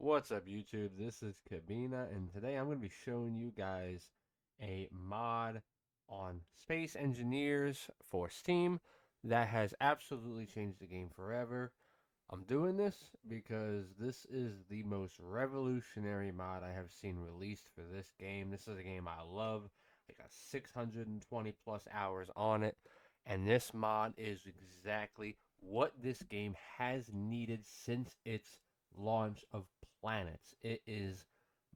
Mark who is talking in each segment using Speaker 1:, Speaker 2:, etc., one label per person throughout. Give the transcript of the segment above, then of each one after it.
Speaker 1: What's up, YouTube? This is Kabina, and today I'm going to be showing you guys a mod on Space Engineers for Steam that has absolutely changed the game forever. I'm doing this because this is the most revolutionary mod I have seen released for this game. This is a game I love. I got 620 plus hours on it, and this mod is exactly what this game has needed since its launch of Planets. It is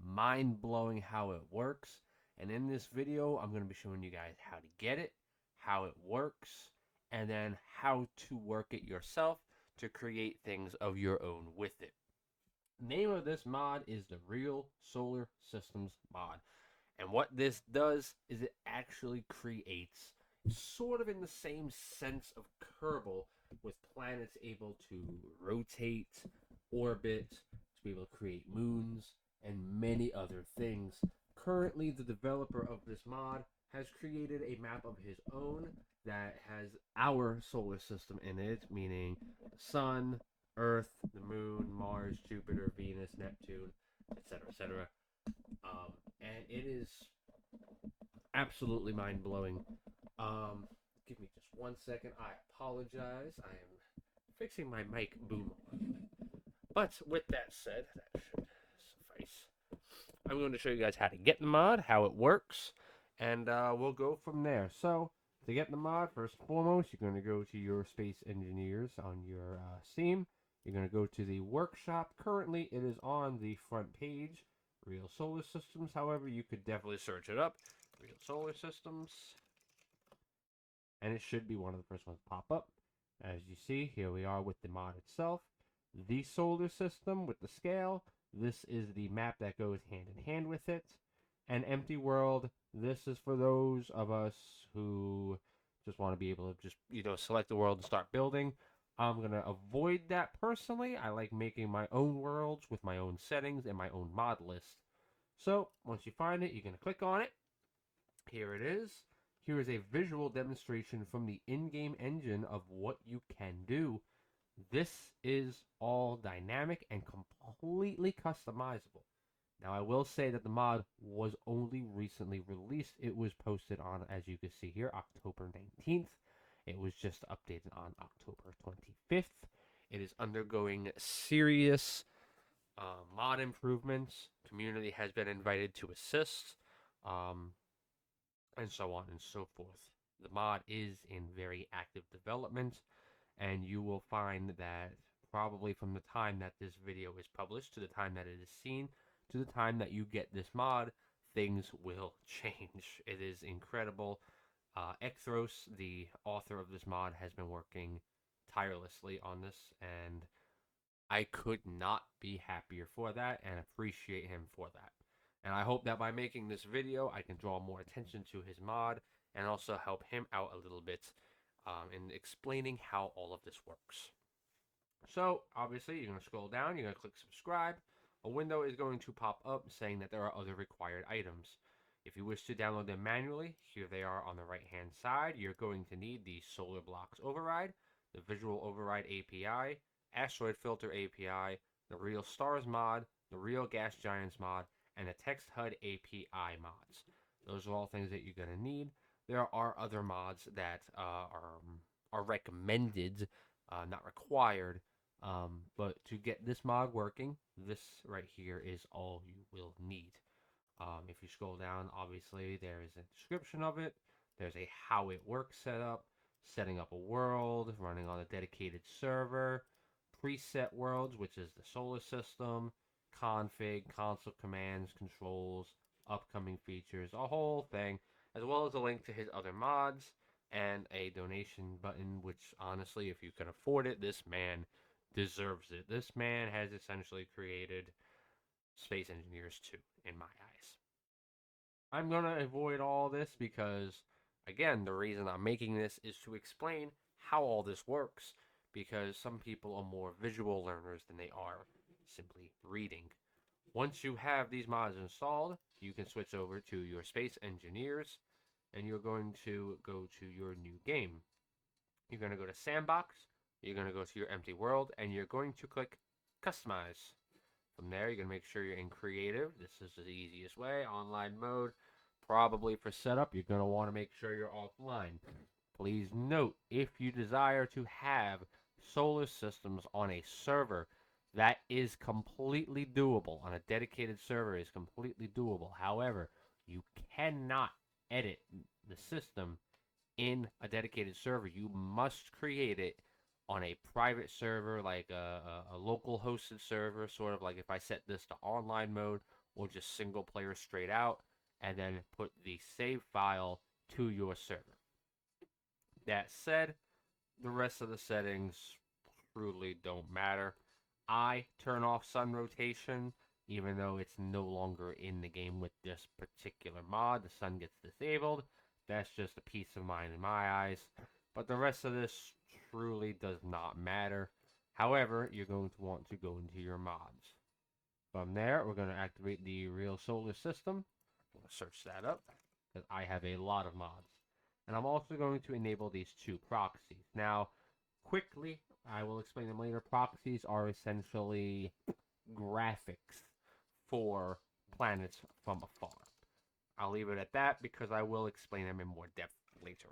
Speaker 1: mind blowing how it works, and in this video, I'm going to be showing you guys how to get it, how it works, and then how to work it yourself to create things of your own with it. Name of this mod is the Real Solar Systems mod. And what this does is it actually creates, sort of in the same sense of Kerbal, with planets able to rotate, orbit, to be able to create moons, and many other things. Currently, the developer of this mod has created a map of his own that has our solar system in it, meaning the Sun, Earth, the Moon, Mars, Jupiter, Venus, Neptune, etc., etc. And it is absolutely mind blowing. Um, Give me just 1 second. I apologize. I am fixing my mic boom. But with that said, that should suffice. I'm going to show you guys how to get the mod, how it works, and we'll go from there. So, to get the mod, first and foremost, you're going to go to your Space Engineers on your Steam. You're going to go to the workshop. Currently, it is on the front page, Real Solar Systems. However, you could definitely search it up, Real Solar Systems, and it should be one of the first ones to pop up. As you see, here we are with the mod itself. The solar system with the scale. This is the map that goes hand in hand with it. An empty world. This is for those of us who just want to be able to just, select the world and start building. I'm going to avoid that personally. I like making my own worlds with my own settings and my own mod list. So, once you find it, you're going to click on it. Here it is. Here is a visual demonstration from the in-game engine of what you can do. This is all dynamic and completely customizable. Now, I will say that the mod was only recently released. It was posted on, as you can see here, October 19th. It was just updated on October 25th. It is undergoing serious mod improvements. Community has been invited to assist. Um, and so on and so forth. The mod is in very active development, and you will find that probably from the time that this video is published to the time that it is seen to the time that you get this mod, things will change. It is incredible. Ekthros, the author of this mod, has been working tirelessly on this, and I could not be happier for that and appreciate him for that. And I hope that by making this video, I can draw more attention to his mod and also help him out a little bit in explaining how all of this works. So, obviously, you're going to scroll down, you're going to click subscribe. A window is going to pop up saying that there are other required items. If you wish to download them manually, here they are on the right hand side. You're going to need the Solar Blocks Override, the Visual Override API, Asteroid Filter API, the Real Stars mod, the Real Gas Giants mod, and the Text HUD API mods. Those are all things that you're going to need. There are other mods that are recommended, not required. But to get this mod working, this right here is all you will need. If you scroll down, obviously there is a description of it. There's a how it works setup, setting up a world, running on a dedicated server, preset worlds, which is the solar system, config, console commands, controls, upcoming features, a whole thing, as well as a link to his other mods and a donation button, which honestly, if you can afford it, this man deserves it. This man has essentially created Space Engineers 2 in my eyes. I'm going to avoid all this because, again, the reason I'm making this is to explain how all this works because some people are more visual learners than they are simply reading. Once you have these mods installed, you can switch over to your Space Engineers and you're going to go to your new game. You're going to go to Sandbox, you're going to go to your empty world, and you're going to click Customize. From there, you're going to make sure you're in creative. This is the easiest way. Online mode. Probably for setup, you're going to want to make sure you're offline. Please note, if you desire to have solar systems on a server, that is completely doable. On a dedicated server is completely doable. However, you cannot edit the system in a dedicated server. You must create it on a private server, like a local hosted server, sort of like if I set this to online mode or just single player straight out, and then put the save file to your server. That said, the rest of the settings truly don't matter. I turn off sun rotation, even though it's no longer in the game with this particular mod. The sun gets disabled. That's just a peace of mind in my eyes. But the rest of this truly does not matter. However, you're going to want to go into your mods. From there, we're going to activate the real solar system. I'm going to search that up because I have a lot of mods. And I'm also going to enable these two proxies. Now, quickly, I will explain them later. Proxies are essentially graphics for planets from afar. I'll leave it at that because I will explain them in more depth later.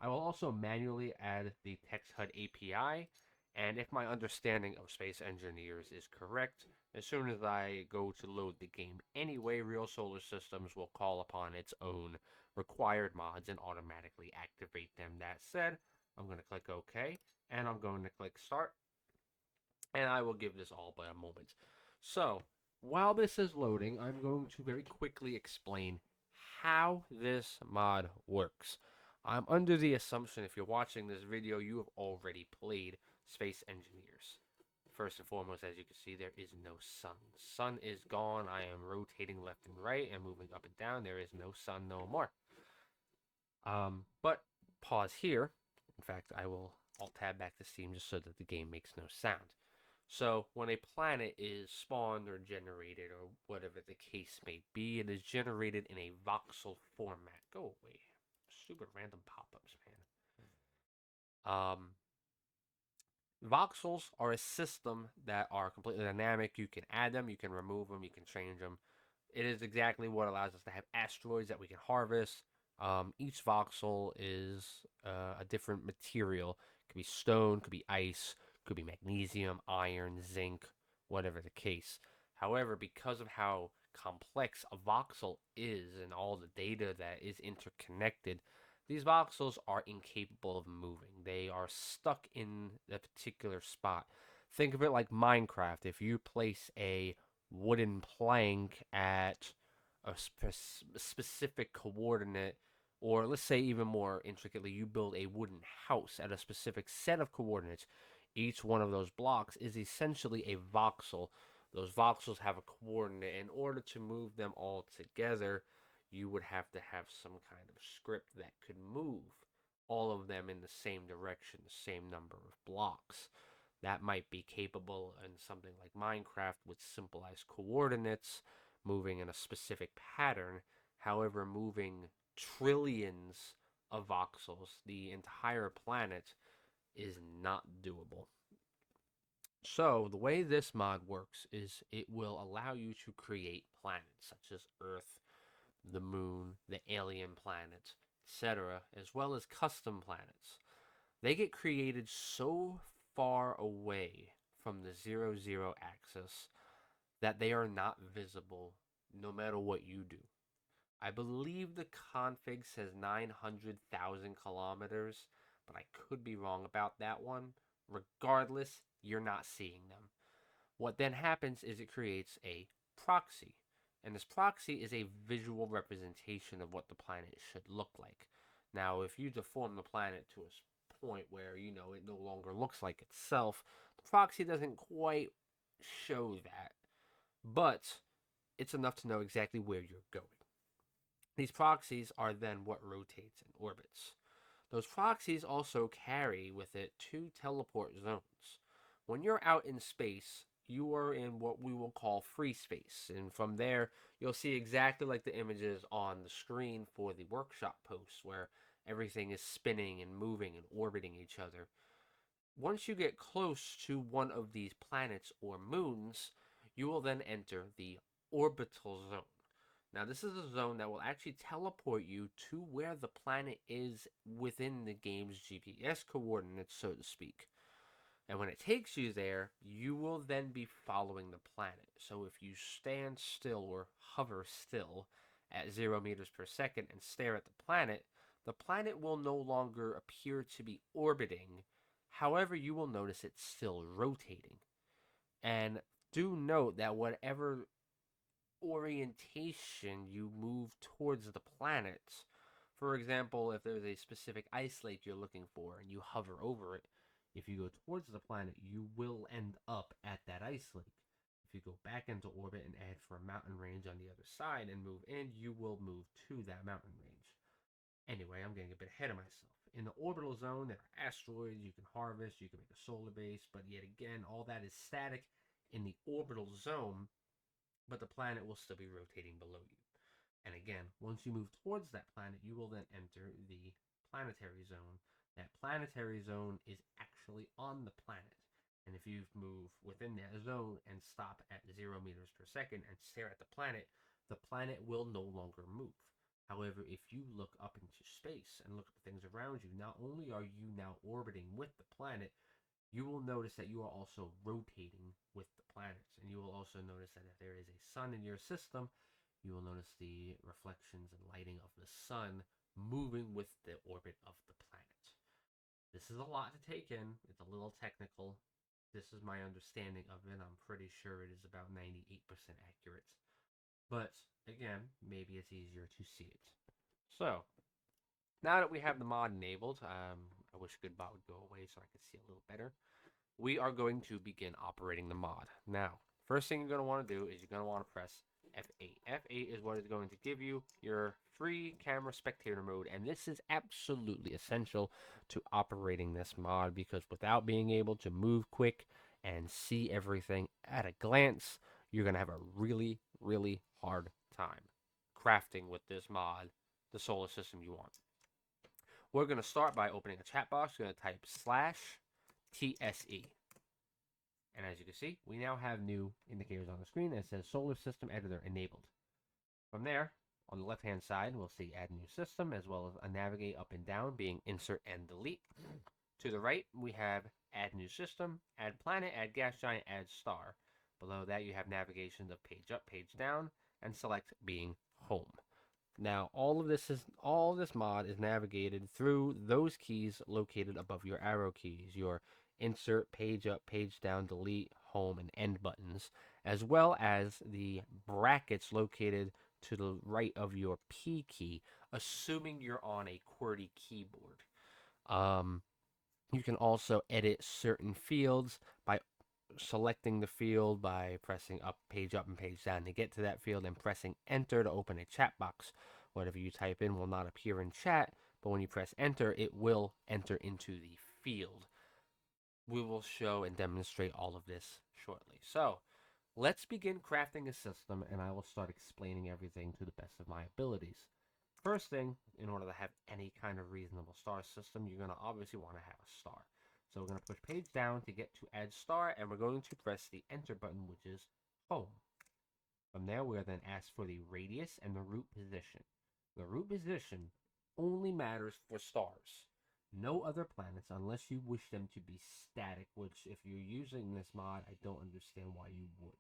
Speaker 1: I will also manually add the TextHUD API, and if my understanding of Space Engineers is correct, as soon as I go to load the game anyway, Real Solar Systems will call upon its own required mods and automatically activate them. That said, I'm going to click OK, and I'm going to click Start, and I will give this all but a moment. So, while this is loading, I'm going to very quickly explain how this mod works. I'm under the assumption if you're watching this video, you have already played Space Engineers. First and foremost, as you can see, there is no sun. Sun is gone. I am rotating left and right and moving up and down. There is no sun no more. But pause here. In fact, I will alt-tab back to Steam just so that the game makes no sound. So when a planet is spawned or generated or whatever the case may be, it is generated in a voxel format. Go away. Stupid random pop-ups, man. Voxels are a system that are completely dynamic. You can add them, you can remove them, you can change them. It is exactly what allows us to have asteroids that we can harvest. Each voxel is a different material. It could be stone, could be ice, could be magnesium, iron, zinc, whatever the case. However, because of how complex a voxel is and all the data that is interconnected, these voxels are incapable of moving. They are stuck in a particular spot. Think of it like Minecraft. If you place a wooden plank at a specific coordinate, or let's say even more intricately, you build a wooden house at a specific set of coordinates, each one of those blocks is essentially a voxel. Those voxels have a coordinate. In order to move them all together, you would have to have some kind of script that could move all of them in the same direction, the same number of blocks. That might be capable in something like Minecraft with simplified coordinates, moving in a specific pattern. However, moving trillions of voxels, the entire planet, is not doable. So, the way this mod works is it will allow you to create planets such as Earth, the moon, the alien planet, etc., as well as custom planets. They get created so far away from the 0, 0 axis that they are not visible no matter what you do. I believe the config says 900,000 kilometers, but I could be wrong about that one. Regardless, you're not seeing them. What then happens is it creates a proxy. And this proxy is a visual representation of what the planet should look like. Now, if you deform the planet to a point where, it no longer looks like itself, the proxy doesn't quite show that. But it's enough to know exactly where you're going. These proxies are then what rotates and orbits. Those proxies also carry with it 2 teleport zones. When you're out in space, you are in what we will call free space. And from there, you'll see exactly like the images on the screen for the workshop posts where everything is spinning and moving and orbiting each other. Once you get close to one of these planets or moons, You will then enter the orbital zone. Now, this is a zone that will actually teleport you to where the planet is within the game's GPS coordinates, so to speak. And when it takes you there, you will then be following the planet. So if you stand still or hover still at 0 meters per second and stare at the planet will no longer appear to be orbiting. However, you will notice it's still rotating. And do note that whatever orientation you move towards the planet, for example, if there's a specific ice lake you're looking for and you hover over it, if you go towards the planet, you will end up at that ice lake. If you go back into orbit and add for a mountain range on the other side and move in, you will move to that mountain range. Anyway, I'm getting a bit ahead of myself. In the orbital zone, there are asteroids you can harvest, you can make a solar base, but yet again, all that is static in the orbital zone, but the planet will still be rotating below you. And again, once you move towards that planet, you will then enter the planetary zone. That planetary zone is actually on the planet. And if you move within that zone and stop at 0 meters per second and stare at the planet will no longer move. However, if you look up into space and look at the things around you, not only are you now orbiting with the planet, you will notice that you are also rotating with the planets. And you will also notice that if there is a sun in your system, you will notice the reflections and lighting of the sun moving with the orbit of the planet. This is a lot to take in. It's a little technical. This is my understanding of it. I'm pretty sure it is about 98% accurate. But again, maybe it's easier to see it. So, now that we have the mod enabled, I wish Goodbot would go away so I could see a little better. We are going to begin operating the mod. Now, first thing you're going to want to do is you're going to want to press F8. F8 is what is going to give you your free camera spectator mode, and this is absolutely essential to operating this mod because without being able to move quick and see everything at a glance, you're going to have a really, really hard time crafting with this mod the solar system you want. We're going to start by opening a chat box. We're going to type /TSE. And as you can see, we now have new indicators on the screen that says Solar System Editor enabled. From there, on the left-hand side, we'll see Add New System, as well as a navigate up and down, being Insert and Delete. To the right, we have Add New System, Add Planet, Add Gas Giant, Add Star. Below that, you have navigations of Page Up, Page Down, and Select being Home. Now, all this mod is navigated through those keys located above your arrow keys, your insert, page up, page down, delete, home, and end buttons, as well as the brackets located to the right of your P key, assuming you're on a QWERTY keyboard. You can also edit certain fields by selecting the field by pressing up, and page down to get to that field, and pressing enter to open a chat box. Whatever you type in will not appear in chat, but when you press enter, it will enter into the field. We will show and demonstrate all of this shortly. So, let's begin crafting a system, and I will start explaining everything to the best of my abilities. First thing, in order to have any kind of reasonable star system, you're going to obviously want to have a star. So we're going to push page down to get to add star, and we're going to press the enter button, which is home. From there, we're then asked for the radius and the root position. The root position only matters for stars. No other planets unless you wish them to be static, which if you're using this mod, I don't understand why you would.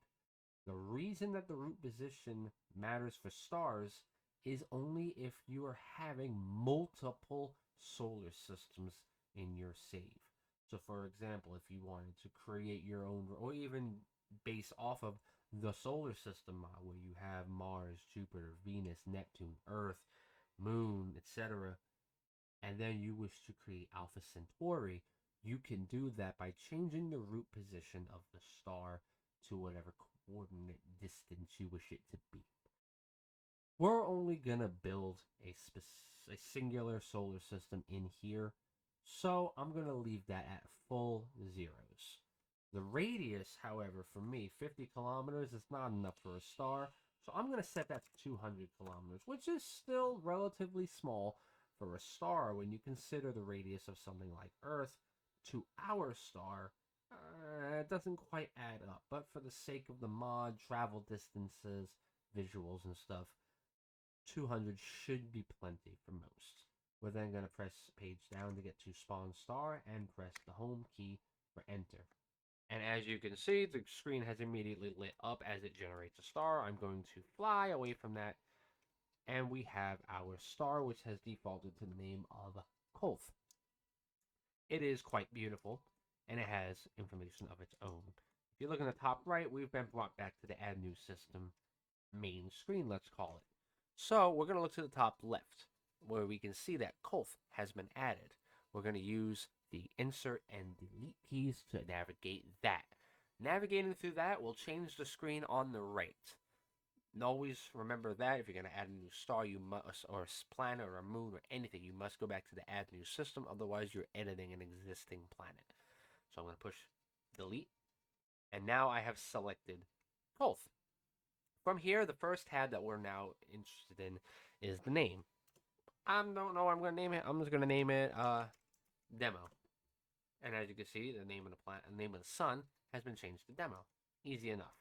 Speaker 1: The reason that the root position matters for stars is only if you are having multiple solar systems in your save. So for example, if you wanted to create your own, or even base off of the solar system mod where you have Mars, Jupiter, Venus, Neptune, Earth, Moon, etc., and then you wish to create Alpha Centauri, you can do that by changing the root position of the star to whatever coordinate distance you wish it to be. We're only going to build a singular solar system in here, so I'm going to leave that at full zeros. The radius, however, for me, 50 kilometers is not enough for a star, so I'm going to set that to 200 kilometers, which is still relatively small for a star when you consider the radius of something like Earth to our star. it doesn't quite add up. But for the sake of the mod, travel distances, visuals, and stuff, 200 should be plenty for most. We're then going to press page down to get to spawn star and press the home key for enter. And as you can see, the screen has immediately lit up as it generates a star. I'm going to fly away from that. And we have our star, which has defaulted to the name of Kolth. It is quite beautiful, and it has information of its own. If you look in the top right, we've been brought back to the Add New System main screen, let's call it. So we're going to look to the top left, where we can see that Kolth has been added. We're going to use the insert and delete keys to navigate that. Navigating through that will change the screen on the right. And always remember that if you're going to add a new star, you must, or a planet or a moon or anything, you must go back to the Add New System. Otherwise, you're editing an existing planet. So I'm going to push delete. And now I have selected Kolth. From here, the first tab that we're now interested in is the name. I don't know what I'm going to name it. I'm just going to name it Demo. And as you can see, the name of the planet, the name of the sun has been changed to Demo. Easy enough.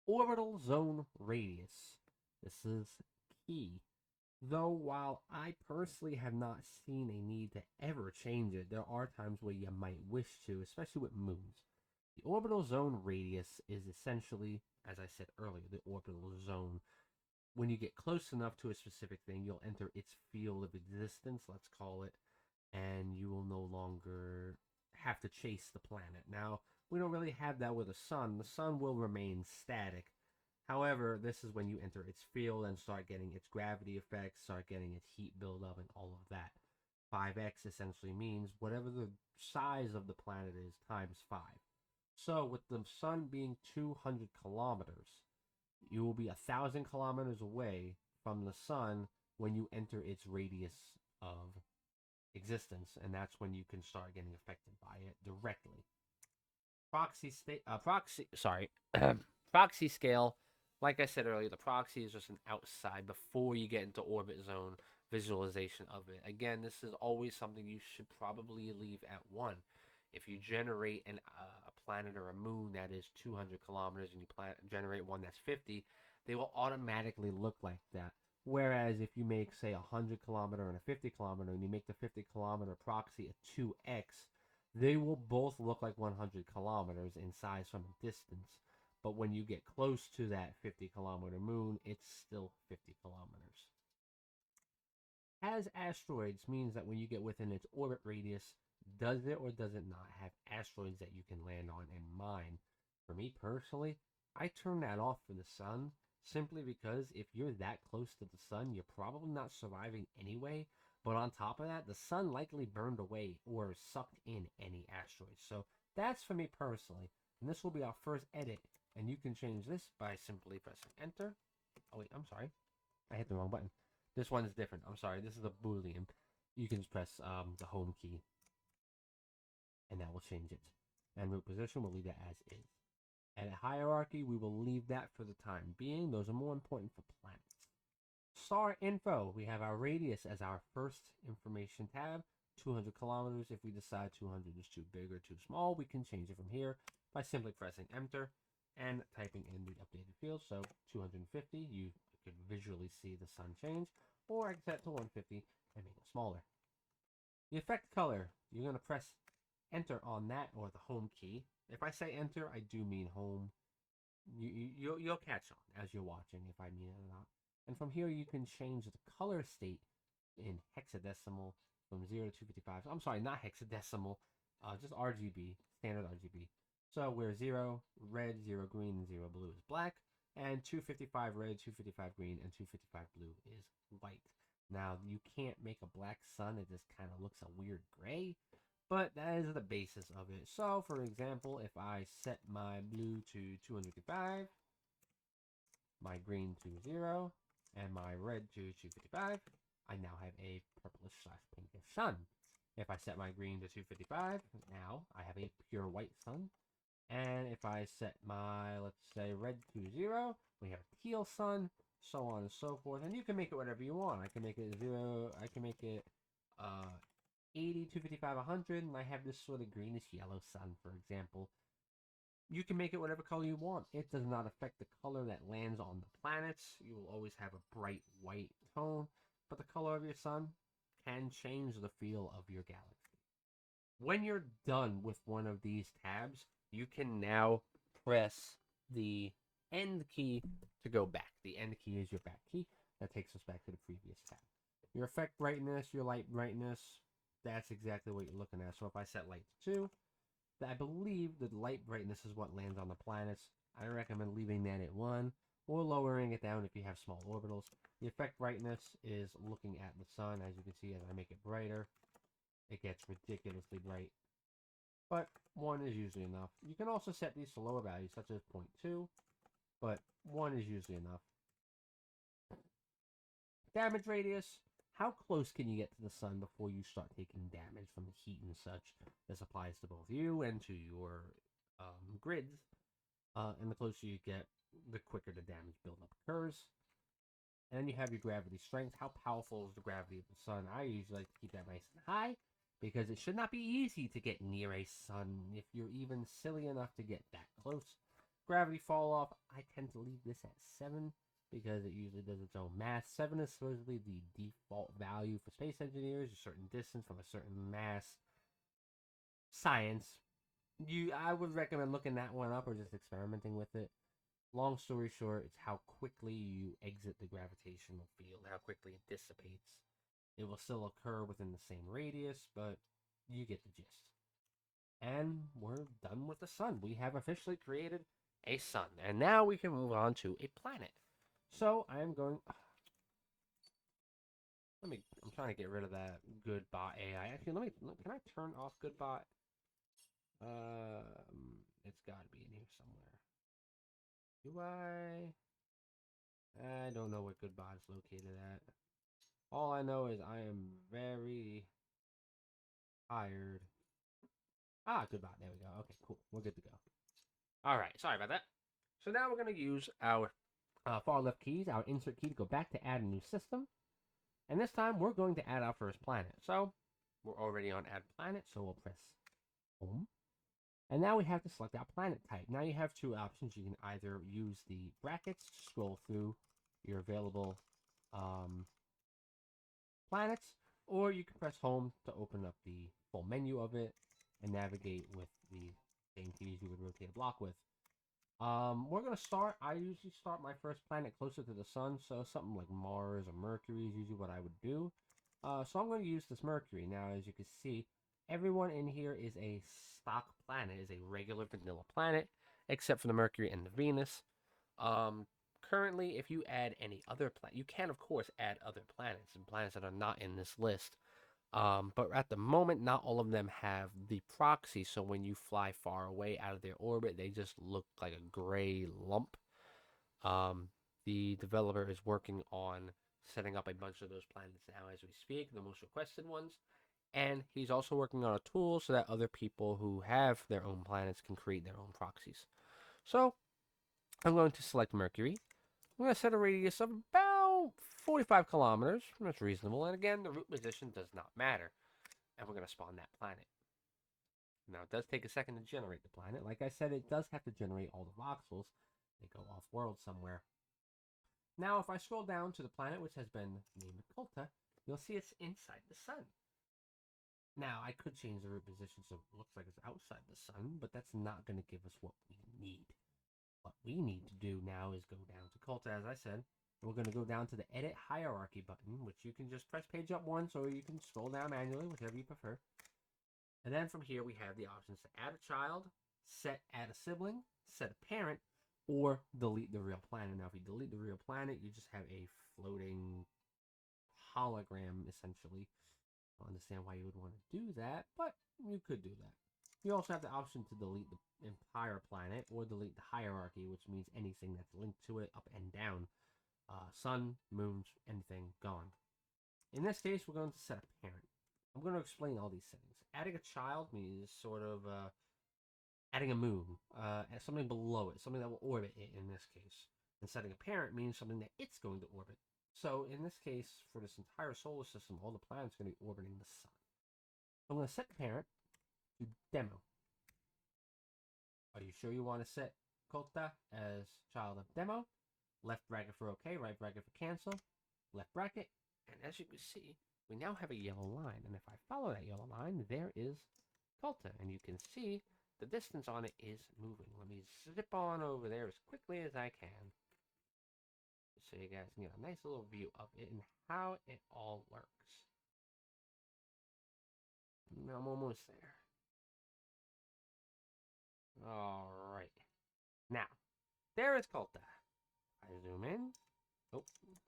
Speaker 1: Orbital zone radius. This is key. Though while I personally have not seen a need to ever change it, there are times where you might wish to, especially with moons. The orbital zone radius is essentially, as I said earlier, the orbital zone. When you get close enough to a specific thing, you'll enter its field of existence, let's call it, and you will no longer have to chase the planet. Now, we don't really have that with the sun. The sun will remain static. However, this is when you enter its field and start getting its gravity effects, start getting its heat buildup, and all of that. 5x essentially means whatever the size of the planet is times 5. So, with the sun being 200 kilometers, you will be 1,000 kilometers away from the sun when you enter its radius of existence, and that's when you can start getting affected by it directly. Proxy scale. Like I said earlier, the proxy is just an outside before you get into orbit zone visualization of it. Again, this is always something you should probably leave at 1. If you generate a planet or a moon that is 200 kilometers and you generate one that's 50, they will automatically look like that. Whereas if you make, say, a 100 kilometer and a 50 kilometer, and you make the 50 kilometer proxy a 2x, they will both look like 100 kilometers in size from a distance. But when you get close to that 50 kilometer moon, it's still 50 kilometers. Has asteroids means that when you get within its orbit radius, does it or does it not have asteroids that you can land on and mine? For me personally, I turn that off for the sun simply because if you're that close to the sun, you're probably not surviving anyway. But on top of that, the sun likely burned away or sucked in any asteroids. So that's for me personally. And this will be our first edit. And you can change this by simply pressing enter. Oh wait, I'm sorry. I hit the wrong button. This one is different. I'm sorry. This is a Boolean. You can just press the home key. And that will change it. And root position, we'll leave that as is. And hierarchy, we will leave that for the time being. Those are more important for planets. Star info, we have our radius as our first information tab. 200 kilometers. If we decide 200 is too big or too small, we can change it from here by simply pressing enter and typing in the updated field. So 250, you could visually see the sun change, or I can set to 150 and make it smaller. The effect color, you're going to press enter on that or the home key. If I say enter, I do mean home. You'll catch on as you're watching if I mean it or not. And from here, you can change the color state in hexadecimal from 0 to 255. I'm sorry, not hexadecimal, just RGB, standard RGB. So where 0 red, 0 green, and 0 blue is black, and 255 red, 255 green, and 255 blue is white. Now, you can't make a black sun. It just kind of looks a weird gray, but that is the basis of it. So, for example, if I set my blue to 255, my green to 0, and my red to 255, I now have a purplish/pinkish sun. If I set my green to 255, now I have a pure white sun. And if I set my, let's say, red to 0, we have a teal sun, so on and so forth. And you can make it whatever you want. I can make it 0, I can make it 80, 255, 100, and I have this sort of greenish yellow sun, for example. You can make it whatever color you want. It does not affect the color that lands on the planets. You will always have a bright white tone, but the color of your sun can change the feel of your galaxy. When you're done with one of these tabs, you can now press the end key to go back. The end key is your back key. That takes us back to the previous tab. Your effect brightness, your light brightness, that's exactly what you're looking at. So if I set light to 2, I believe the light brightness is what lands on the planets. I recommend leaving that at 1 or lowering it down if you have small orbitals. The effect brightness is looking at the sun. As you can see, as I make it brighter, it gets ridiculously bright. But 1 is usually enough. You can also set these to lower values, such as 0.2, but 1 is usually enough. Damage radius. How close can you get to the sun before you start taking damage from the heat and such? This applies to both you and to your grids. And the closer you get, the quicker the damage buildup occurs. And then you have your gravity strength. How powerful is the gravity of the sun? I usually like to keep that nice and high because it should not be easy to get near a sun if you're even silly enough to get that close. Gravity fall off, I tend to leave this at 7 because it usually does its own math. 7 is supposedly the default value for space engineers, a certain distance from a certain mass. Science. I would recommend looking that one up or just experimenting with it. Long story short, it's how quickly you exit the gravitational field, how quickly it dissipates. It will still occur within the same radius, but you get the gist. And we're done with the sun. We have officially created a sun. And now we can move on to a planet. So I'm going... I'm trying to get rid of that Goodbot AI. Actually, can I turn off Goodbot? It's got to be in here somewhere. Do I? I don't know where Goodbot is located at. All I know is I am very tired. Goodbot. There we go. Okay, cool. We're good to go. All right. Sorry about that. So now we're going to use our far left keys, our insert key to go back to add a new system. And this time we're going to add our first planet. So we're already on add planet, so we'll press home. And now we have to select our planet type. Now you have 2 options. You can either use the brackets to scroll through your available planets, or you can press home to open up the full menu of it and navigate with the same keys you would rotate a block with. We're going to start, I usually start my first planet closer to the sun, so something like Mars or Mercury is usually what I would do. So I'm going to use this Mercury. Now, as you can see, everyone in here is a stock planet, is a regular vanilla planet, except for the Mercury and the Venus. Currently, if you add any other planet, you can, of course, add other planets and planets that are not in this list. But at the moment, not all of them have the proxy, so when you fly far away out of their orbit, they just look like a gray lump. The developer is working on setting up a bunch of those planets now as we speak, the most requested ones. And he's also working on a tool so that other people who have their own planets can create their own proxies. So, I'm going to select Mercury. I'm going to set a radius of about 45 kilometers. That's reasonable. And again, the root position does not matter. And we're going to spawn that planet. Now, it does take a second to generate the planet. Like I said, it does have to generate all the voxels. They go off-world somewhere. Now, if I scroll down to the planet, which has been named Colta, you'll see it's inside the sun. Now, I could change the root position so it looks like it's outside the sun, but that's not going to give us what we need. What we need to do now is go down to Colta, as I said. We're going to go down to the Edit Hierarchy button, which you can just press page up once, or you can scroll down manually, whichever you prefer. And then from here, we have the options to add a child, add a sibling, set a parent, or delete the real planet. Now, if you delete the real planet, you just have a floating hologram, essentially. I don't understand why you would want to do that, but you could do that. You also have the option to delete the entire planet or delete the hierarchy, which means anything that's linked to it, up and down. Sun, moons, anything, gone. In this case, we're going to set a parent. I'm going to explain all these settings. Adding a child means sort of adding a moon, something below it, something that will orbit it in this case. And setting a parent means something that it's going to orbit. So in this case, for this entire solar system, all the planets are going to be orbiting the sun. I'm going to set the parent to demo. Are you sure you want to set Colta as child of demo? Left bracket for OK, right bracket for cancel, left bracket. And as you can see, we now have a yellow line. And if I follow that yellow line, there is Colta. And you can see the distance on it is moving. Let me zip on over there as quickly as I can, so you guys can get a nice little view of it and how it all works. I'm almost there. Alright. Now, there is Colta. I zoom in. Oh,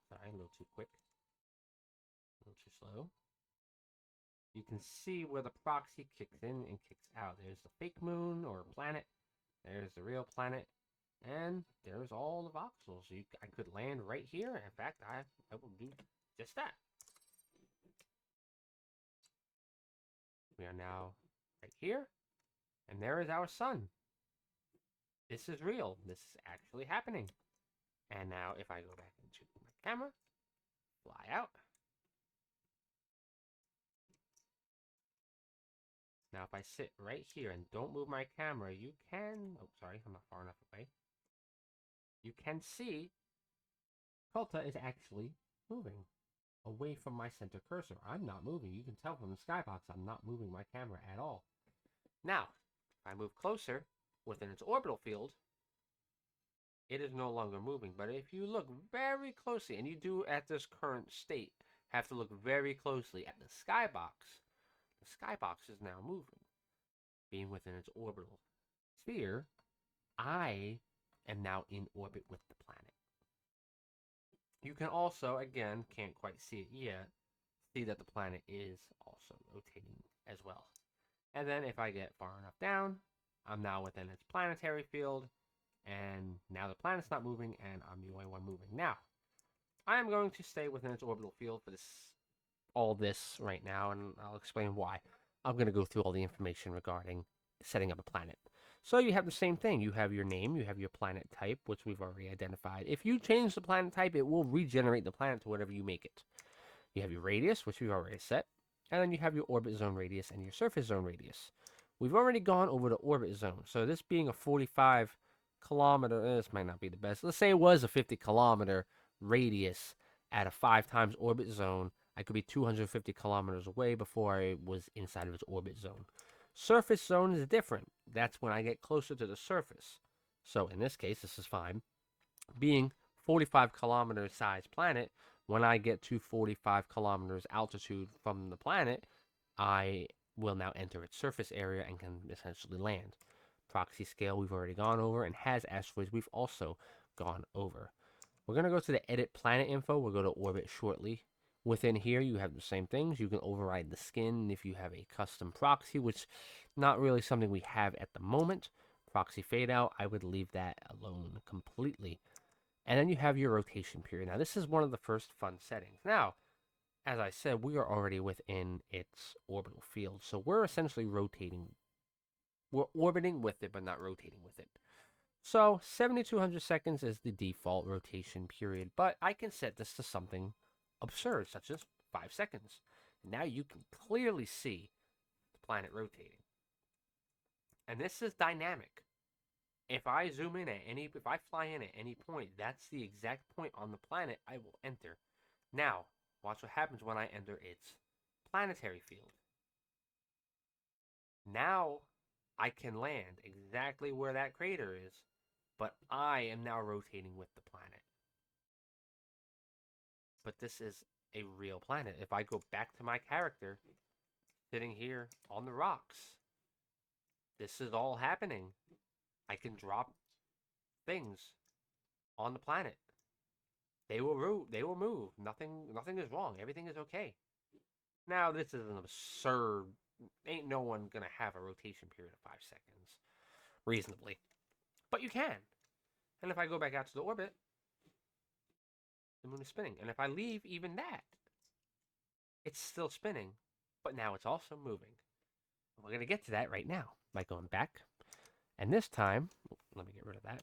Speaker 1: sorry, a little too quick. A little too slow. You can see where the proxy kicks in and kicks out. There's the fake moon or planet. There's the real planet. And there's all the voxels. I could land right here. In fact, I will do just that. We are now right here. And there is our sun. This is real. This is actually happening. And now if I go back into my camera, fly out. Now if I sit right here and don't move my camera, you can, oh sorry, I'm not far enough away. You can see Colta is actually moving away from my center cursor. I'm not moving. You can tell from the skybox I'm not moving my camera at all. Now, if I move closer within its orbital field, it is no longer moving. But if you look very closely, and you do at this current state, have to look very closely at the skybox. The skybox is now moving. Being within its orbital sphere, I am now in orbit with the planet. You can also, again, can't quite see it yet, see that the planet is also rotating as well. And then if I get far enough down, I'm now within its planetary field, and now the planet's not moving, and I'm the only one moving. Now, I am going to stay within its orbital field for all this right now, and I'll explain why. I'm going to go through all the information regarding setting up a planet. So you have the same thing. You have your name, you have your planet type, which we've already identified. If you change the planet type, it will regenerate the planet to whatever you make it. You have your radius, which we've already set, and then you have your orbit zone radius and your surface zone radius. We've already gone over the orbit zone. So this being a 45 kilometer, this might not be the best. Let's say it was a 50 kilometer radius at a 5 times orbit zone. I could be 250 kilometers away before I was inside of its orbit zone. Surface zone is different. That's when I get closer to the surface. So in this case, this is fine. Being 45 kilometer size planet, when I get to 45 kilometers altitude from the planet, I will now enter its surface area and can essentially land. Proxy scale we've already gone over, and has asteroids we've also gone over. We're going to go to the edit planet info. We'll go to orbit shortly. Within here, you have the same things. You can override the skin if you have a custom proxy, which not really something we have at the moment. Proxy fade out, I would leave that alone completely. And then you have your rotation period. Now, this is one of the first fun settings. Now, as I said, we are already within its orbital field. So we're essentially rotating. We're orbiting with it, but not rotating with it. So 7,200 seconds is the default rotation period, but I can set this to something absurd, such as 5 seconds. Now you can clearly see the planet rotating. And this is dynamic. If I zoom in if I fly in at any point, that's the exact point on the planet I will enter. Now, watch what happens when I enter its planetary field. Now, I can land exactly where that crater is, but I am now rotating with the planet. But this is a real planet. If I go back to my character, sitting here on the rocks, this is all happening. I can drop things on the planet. They will move. Nothing is wrong. Everything is okay. Now this is an absurd. Ain't no one gonna have a rotation period of 5 seconds, reasonably. But you can. And if I go back out to the orbit, the moon is spinning. And if I leave even that, it's still spinning, but now it's also moving. We're gonna get to that right now by going back. And this time, let me get rid of that.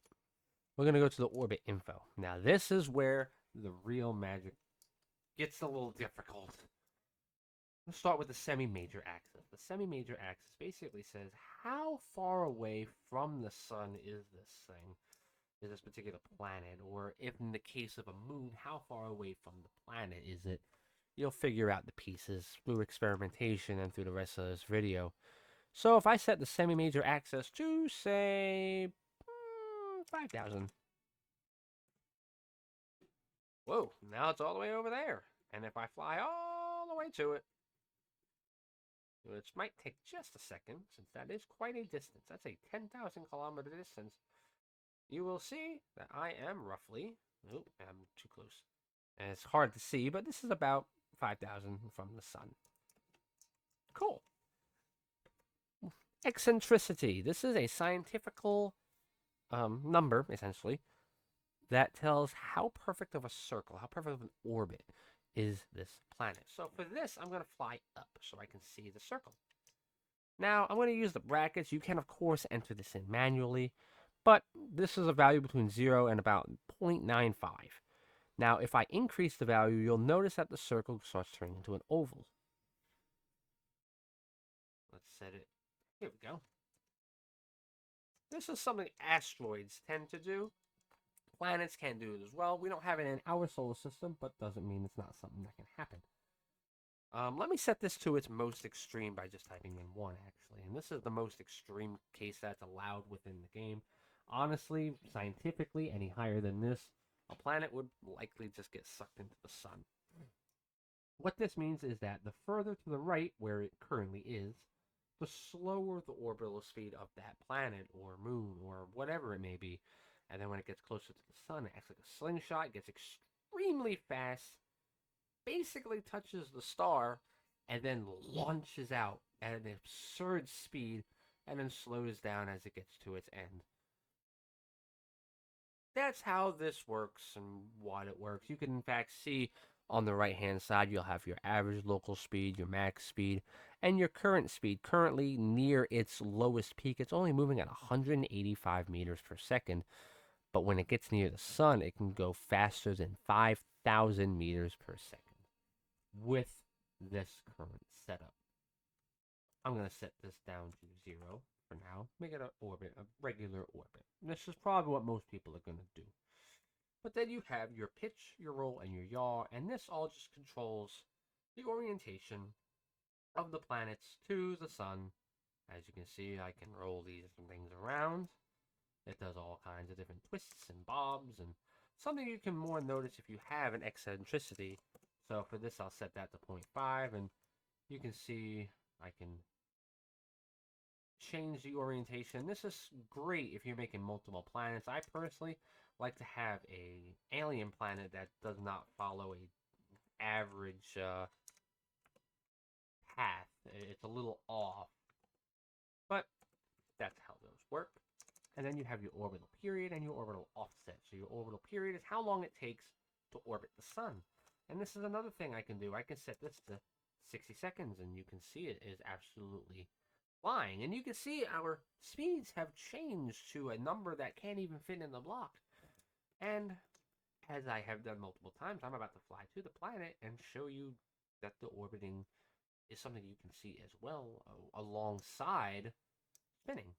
Speaker 1: We're going to go to the orbit info. Now, this is where the real magic gets a little difficult. Let's start with the semi-major axis. The semi-major axis basically says how far away from the sun is this thing, is this particular planet, or if in the case of a moon, how far away from the planet is it? You'll figure out the pieces through experimentation and through the rest of this video. So if I set the semi-major axis to, say, 5,000. Whoa, now it's all the way over there. And if I fly all the way to it, which might take just a second, since that is quite a distance. That's a 10,000 kilometer distance. You will see that I am roughly, oh, I'm too close. And it's hard to see, but this is about 5,000 from the sun. Cool. Eccentricity. This is a scientifical number, essentially, that tells how perfect of a circle, how perfect of an orbit is this planet. So for this, I'm going to fly up so I can see the circle. Now, I'm going to use the brackets. You can, of course, enter this in manually, but this is a value between 0 and about 0.95. Now, if I increase the value, you'll notice that the circle starts turning into an oval. Let's set it. Here we go. This is something asteroids tend to do. Planets can do it as well. We don't have it in our solar system, but doesn't mean it's not something that can happen. Let me set this to its most extreme by just typing in 1, actually. And this is the most extreme case that's allowed within the game. Honestly, scientifically, any higher than this, a planet would likely just get sucked into the sun. What this means is that the further to the right, where it currently is, the slower the orbital speed of that planet or moon or whatever it may be. And then when it gets closer to the sun, it acts like a slingshot, gets extremely fast, basically touches the star, and then launches out at an absurd speed, and then slows down as it gets to its end. That's how this works and what it works. You can, in fact, see on the right-hand side, you'll have your average local speed, your max speed, and your current speed. Currently, near its lowest peak, it's only moving at 185 meters per second. But when it gets near the sun, it can go faster than 5,000 meters per second with this current setup. I'm going to set this down to 0 for now. Make it an orbit, a regular orbit. And this is probably what most people are going to do. But then you have your pitch, your roll, and your yaw, and this all just controls the orientation of the planets to the sun. As you can see, I can roll these things around. It does all kinds of different twists and bobs, and something you can more notice if you have an eccentricity. So for this, I'll set that to 0.5, and you can see I can change the orientation. This is great if you're making multiple planets. I personally like to have a alien planet that does not follow a average path. It's a little off, but that's how those work. And then you have your orbital period and your orbital offset. So your orbital period is how long it takes to orbit the sun. And this is another thing I can do. I can set this to 60 seconds, and you can see it is absolutely flying. And you can see our speeds have changed to a number that can't even fit in the block. And as I have done multiple times, I'm about to fly to the planet and show you that the orbiting is something you can see as well alongside spinning.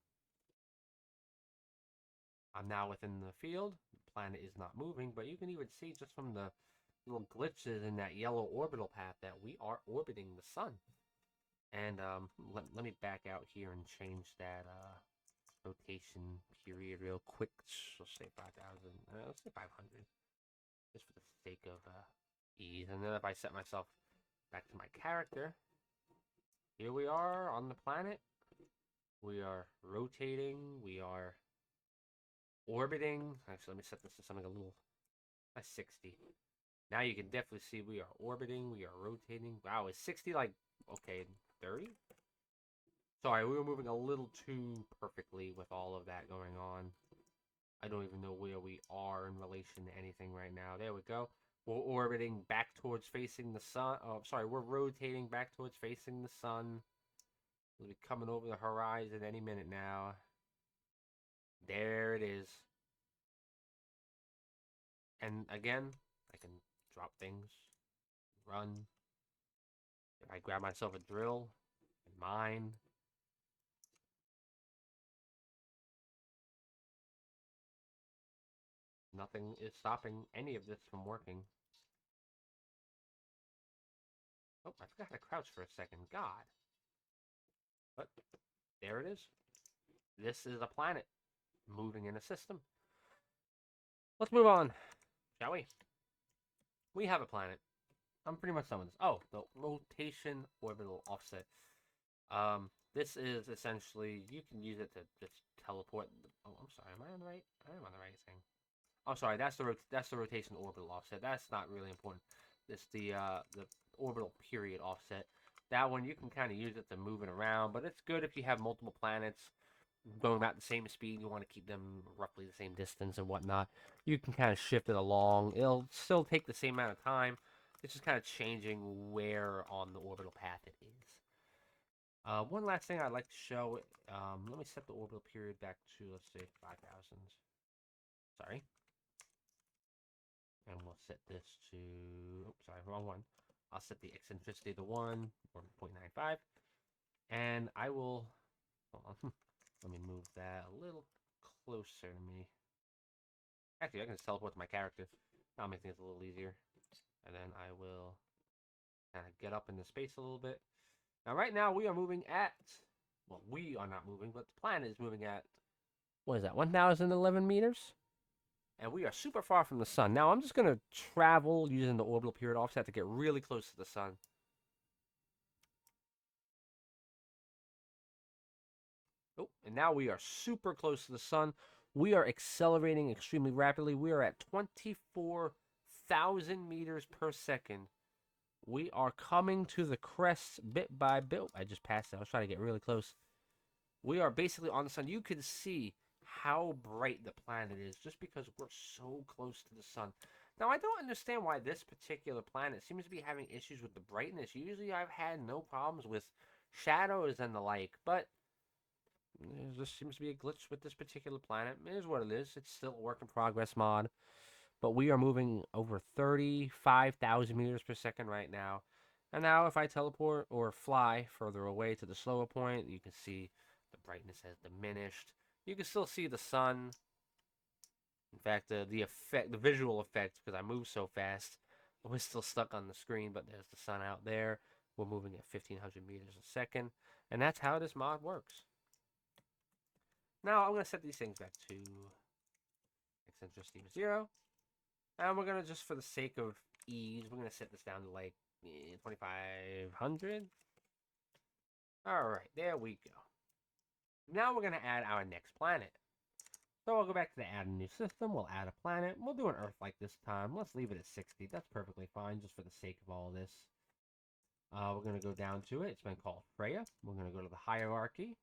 Speaker 1: I'm now within the field. The planet is not moving, but you can even see just from the little glitches in that yellow orbital path that we are orbiting the sun. And let me back out here and change that rotation period real quick. Let's say 5,000. Let's say 500, just for the sake of ease. And then if I set myself back to my character, here we are on the planet. We are rotating. We are orbiting. Actually, let me set this to something a little 60. Now you can definitely see we are orbiting. We are rotating. Wow, is 60 like, okay, 30? Sorry, we were moving a little too perfectly with all of that going on. I don't even know where we are in relation to anything right now. There we go. We're orbiting back towards facing the sun. Oh, sorry, we're rotating back towards facing the sun. We'll be coming over the horizon any minute now. There it is. And again, I can drop things, run. I grab myself a drill and mine. Nothing is stopping any of this from working. Oh, I forgot how to crouch for a second. God. But there it is. This is a planet moving in a system. Let's move on, shall we? We have a planet. I'm pretty much done with this. Oh, the rotation orbital offset. This is essentially, you can use it to just teleport. Oh, I'm sorry. Am I on the right? I am on the right thing. Oh, sorry. That's the rotation orbital offset. That's not really important. It's the orbital period offset. That one you can kind of use it to move it around, but it's good if you have multiple planets going about the same speed. You want to keep them roughly the same distance and whatnot. You can kind of shift it along. It'll still take the same amount of time. It's just kind of changing where on the orbital path it is. One last thing I'd like to show. Let me set the orbital period back to, let's say, 5,000. Sorry. And we'll set this to, oops, sorry, wrong one. I'll set the eccentricity to 1, or 0.95. And I will, hold on, let me move that a little closer to me. Actually, I can just teleport to my character. That'll make things a little easier. And then I will kind of get up into space a little bit. Now, right now, we are moving at, well, we are not moving, but the planet is moving at, what is that, 1,011 meters? And we are super far from the sun. Now, I'm just going to travel using the orbital period offset to get really close to the sun. Oh, and now we are super close to the sun. We are accelerating extremely rapidly. We are at 24,000 meters per second. We are coming to the crest bit by bit. I just passed it. I was trying to get really close. We are basically on the sun. You can see how bright the planet is just because we're so close to the sun. Now, I don't understand why this particular planet seems to be having issues with the brightness. Usually, I've had no problems with shadows and the like, but there just seems to be a glitch with this particular planet. It is what it is. It's still a work in progress mod. But we are moving over 35,000 meters per second right now. And now if I teleport or fly further away to the slower point, you can see the brightness has diminished. You can still see the sun. In fact, the effect, the visual effect, because I move so fast, we're still stuck on the screen, but there's the sun out there. We're moving at 1,500 meters a second. And that's how this mod works. Now I'm going to set these things back to eccentricity to 0. And we're going to, just for the sake of ease, we're going to set this down to like 2,500. Alright, there we go. Now we're going to add our next planet. So I'll go back to the add a new system. We'll add a planet. We'll do an Earth like this time. Let's leave it at 60. That's perfectly fine, just for the sake of all this. We're going to go down to it. It's been called Freya. We're going to go to the hierarchy.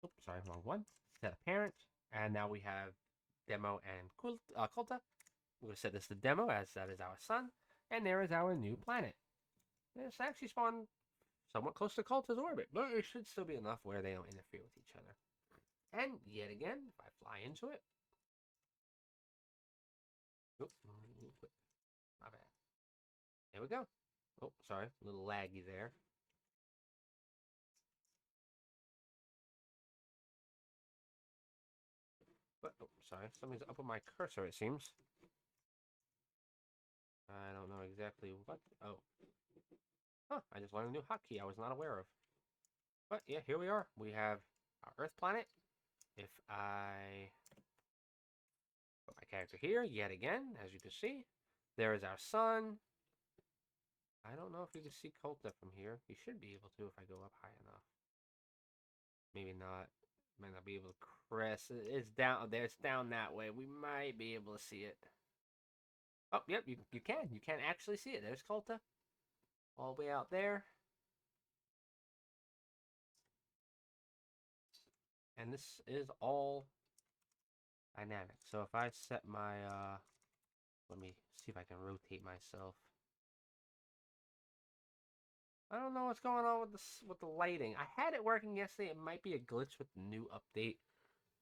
Speaker 1: Oops, sorry, wrong one. Set a parent. And now we have Demo and Kulta. We're going to set this to Demo, as that is our sun. And there is our new planet. It's actually spawned somewhat close to Kulta's orbit, but it should still be enough where they don't interfere with each other. And yet again, if I fly into it. Oops, my bad. There we go. Oh, sorry, a little laggy there. But, oh, sorry, something's up with my cursor, it seems. I don't know exactly what. Oh. Huh, I just learned a new hotkey I was not aware of. But yeah, here we are. We have our Earth planet. If I put my character here, yet again, as you can see, there is our sun. I don't know if you can see Kulta from here. You should be able to if I go up high enough. Maybe not. Might not be able to crest. It's down there. It's down that way. We might be able to see it. Oh, yep, you can. You can actually see it. There's Kulta. All the way out there. And this is all dynamic. So if I set my, let me see if I can rotate myself. I don't know what's going on with this, with the lighting. I had it working yesterday. It might be a glitch with the new update,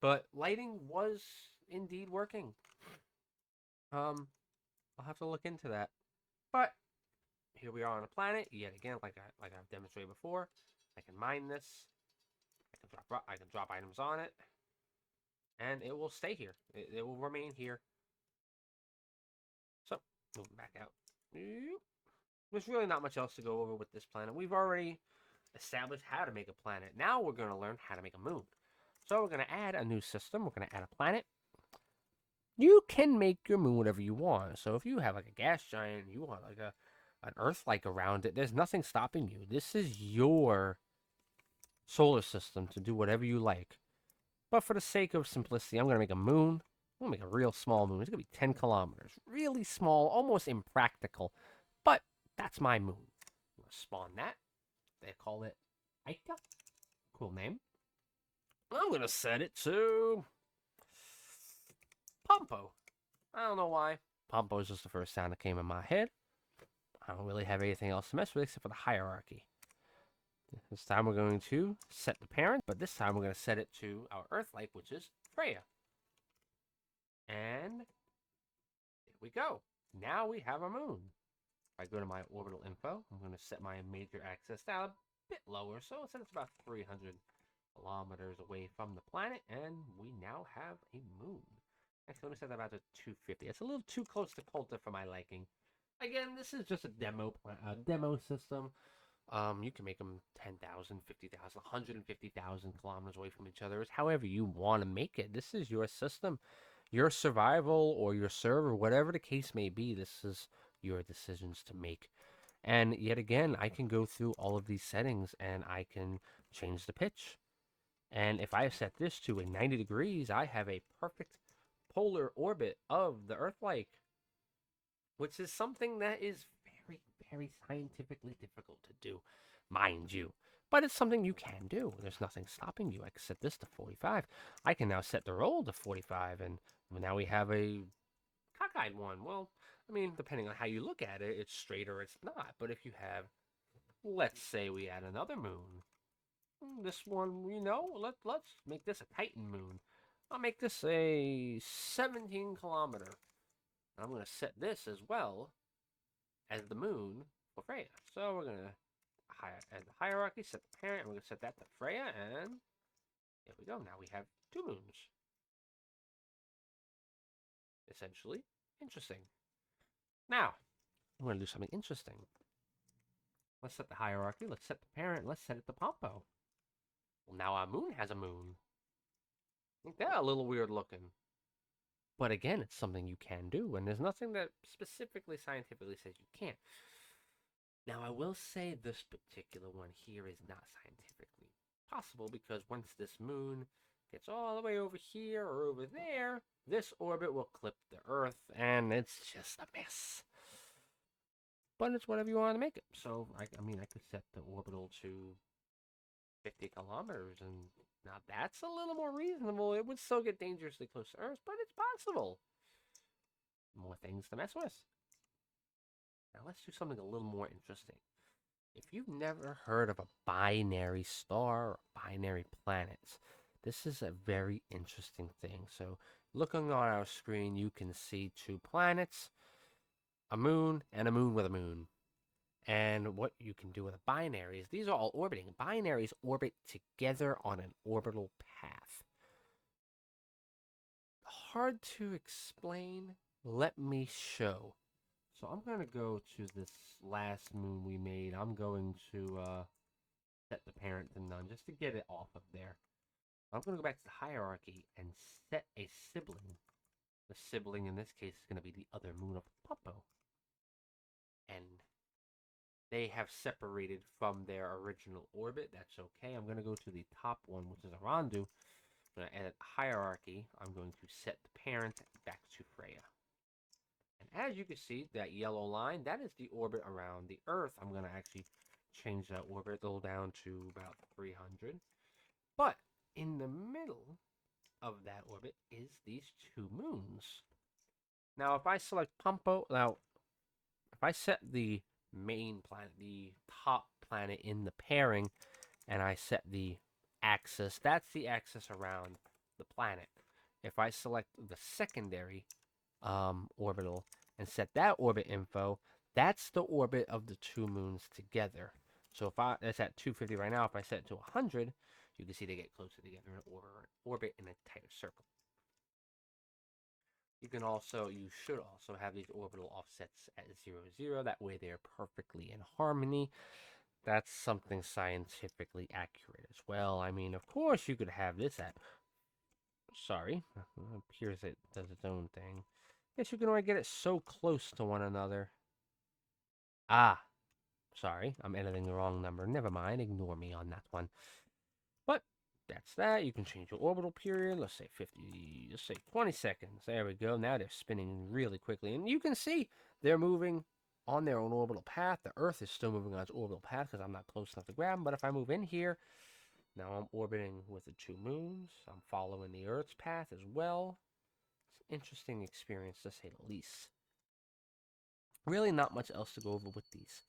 Speaker 1: but lighting was indeed working. I'll have to look into that. But here we are on a planet yet again, like I've demonstrated before. I can mine this. I can drop items on it, and it will stay here. It will remain here. So moving back out. There's really not much else to go over with this planet. We've already established how to make a planet. Now we're going to learn how to make a moon. So we're going to add a new system. We're going to add a planet. You can make your moon whatever you want. So if you have like a gas giant, you want like an Earth-like around it, there's nothing stopping you. This is your solar system to do whatever you like. But for the sake of simplicity, I'm going to make a moon. I'm going to make a real small moon. It's going to be 10 kilometers. Really small, almost impractical. But that's my moon. I'm going to spawn that. They call it Aika. Cool name. I'm going to set it to Pompo. I don't know why. Pompo is just the first sound that came in my head. I don't really have anything else to mess with except for the hierarchy. This time we're going to set the parent, but this time we're going to set it to our Earth-like, which is Freya. And there we go. Now we have a moon. If I go to my orbital info, I'm going to set my major axis down a bit lower, so it's about 300 kilometers away from the planet, and we now have a moon. Actually, let me set that about to 250. It's a little too close to Colta for my liking. Again, this is just a demo system. You can make them 10,000, 50,000, 150,000 kilometers away from each other. It's however you want to make it. This is your system, your survival, or your server, whatever the case may be. This is your decisions to make. And yet again, I can go through all of these settings and I can change the pitch. And if I set this to a 90 degrees, I have a perfect polar orbit of the Earth-like, which is something that is very, very scientifically difficult to do, mind you. But it's something you can do. There's nothing stopping you. I can set this to 45. I can now set the roll to 45, and now we have a cockeyed one. Well, I mean, depending on how you look at it, it's straight or it's not. But if you have, let's say we add another moon. This one, let's make this a Titan moon. I'll make this a 17 kilometer. I'm going to set this as well as the moon for Freya. So we're going to add the hierarchy, set the parent, and we're going to set that to Freya, and there we go. Now we have 2 moons. Essentially interesting. Now, I'm going to do something interesting. Let's set the hierarchy, let's set the parent, let's set it to Pompo. Well, now our moon has a moon. Ain't that a little weird looking? But again, it's something you can do, and there's nothing that specifically scientifically says you can't. Now, I will say this particular one here is not scientifically possible, because once this moon gets all the way over here or over there, this orbit will clip the Earth, and it's just a mess. But it's whatever you want to make it. So, I could set the orbital to 50 kilometers, and now that's a little more reasonable. It would still get dangerously close to Earth, but it's possible. More things to mess with. Now let's do something a little more interesting. If you've never heard of a binary star or binary planets, this is a very interesting thing. So looking on our screen, you can see 2 planets, a moon, and a moon with a moon. And what you can do with a binary is these are all orbiting. Binaries orbit together on an orbital path. Hard to explain. Let me show. So I'm going to go to this last moon we made. I'm going to set the parent to none just to get it off of there. I'm going to go back to the hierarchy and set a sibling. The sibling in this case is going to be the other moon of Pompo. And they have separated from their original orbit. That's okay. I'm going to go to the top one, which is Arandu. I'm going to add hierarchy. I'm going to set the parent back to Freya. And as you can see, that yellow line, that is the orbit around the Earth. I'm going to actually change that orbital down to about 300. But in the middle of that orbit is these 2 moons. Now, if I select Pompo, if I set the main planet, the top planet in the pairing, and I set the axis, that's the axis around the planet. If I select the secondary orbital and set that orbit info, That's the orbit of the two moons together. So if it's at 250 right now, if I set it to 100, you can see they get closer together in orbit in a tighter circle. You should also have these orbital offsets at 0, 0. That way they're perfectly in harmony. That's something scientifically accurate as well. I mean, of course, you could have this at. Sorry, it appears it does its own thing. Yes, you can only get it so close to one another. Ah, sorry, I'm editing the wrong number. Never mind, ignore me on that one. But that's that. You can change your orbital period. Let's say 50, let's say 20 seconds. There we go. Now they're spinning really quickly. And you can see they're moving on their own orbital path. The Earth is still moving on its orbital path because I'm not close enough to grab them. But if I move in here, now I'm orbiting with the two moons. I'm following the Earth's path as well. It's an interesting experience to say the least. Really not much else to go over with these